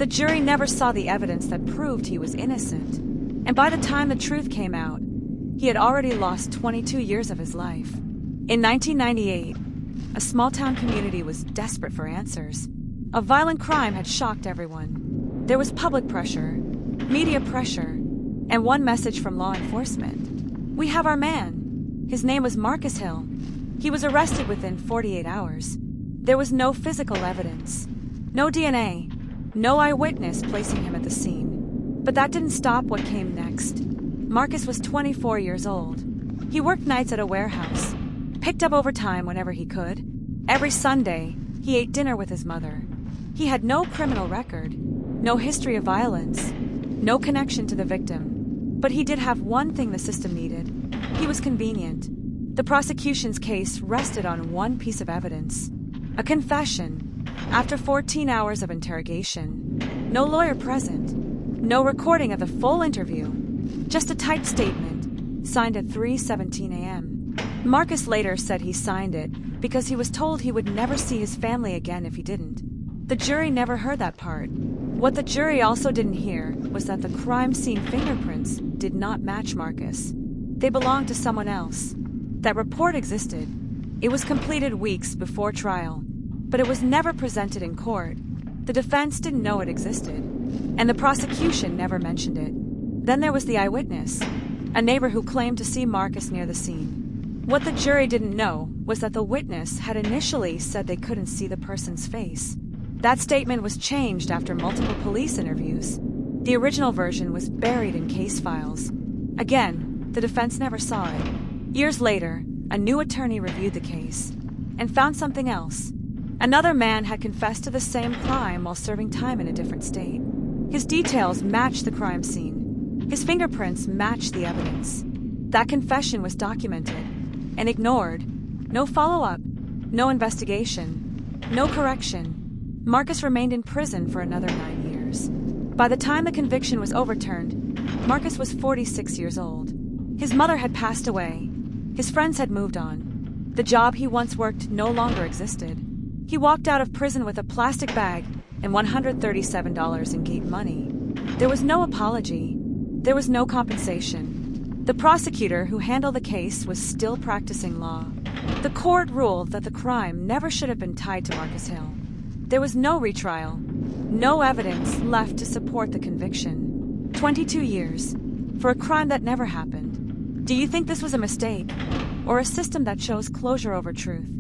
The jury never saw the evidence that proved he was innocent, and by the time the truth came out, he had already lost 22 years of his life. In 1998, a small-town community was desperate for answers. A violent crime had shocked everyone. There was public pressure, media pressure, and one message from law enforcement. We have our man. His name was Marcus Hill. He was arrested within 48 hours. There was no physical evidence, no DNA, no eyewitness placing him at the scene. But that didn't stop what came next. Marcus was 24 years old. He worked nights at a warehouse, picked up overtime whenever he could. Every Sunday, he ate dinner with his mother. He had no criminal record, no history of violence, no connection to the victim. But he did have one thing the system needed. He was convenient. The prosecution's case rested on one piece of evidence, a confession. After 14 hours of interrogation, no lawyer present, no recording of the full interview, just a typed statement, signed at 3:17 a.m. Marcus later said he signed it because he was told he would never see his family again if he didn't. The jury never heard that part. What the jury also didn't hear was that the crime scene fingerprints did not match Marcus. They belonged to someone else. That report existed. It was completed weeks before trial, but it was never presented in court. The defense didn't know it existed, and the prosecution never mentioned it. Then there was the eyewitness, a neighbor who claimed to see Marcus near the scene. What the jury didn't know was that the witness had initially said they couldn't see the person's face. That statement was changed after multiple police interviews. The original version was buried in case files. Again, the defense never saw it. Years later, a new attorney reviewed the case and found something else. Another man had confessed to the same crime while serving time in a different state. His details matched the crime scene. His fingerprints matched the evidence. That confession was documented and ignored. No follow-up, no investigation, no correction. Marcus remained in prison for another 9 years. By the time the conviction was overturned, Marcus was 46 years old. His mother had passed away. His friends had moved on. The job he once worked no longer existed. He walked out of prison with a plastic bag and $137 in gate money. There was no apology. There was no compensation. The prosecutor who handled the case was still practicing law. The court ruled that the crime never should have been tied to Marcus Hill. There was no retrial, no evidence left to support the conviction. 22 years for a crime that never happened. Do you think this was a mistake or a system that chose closure over truth?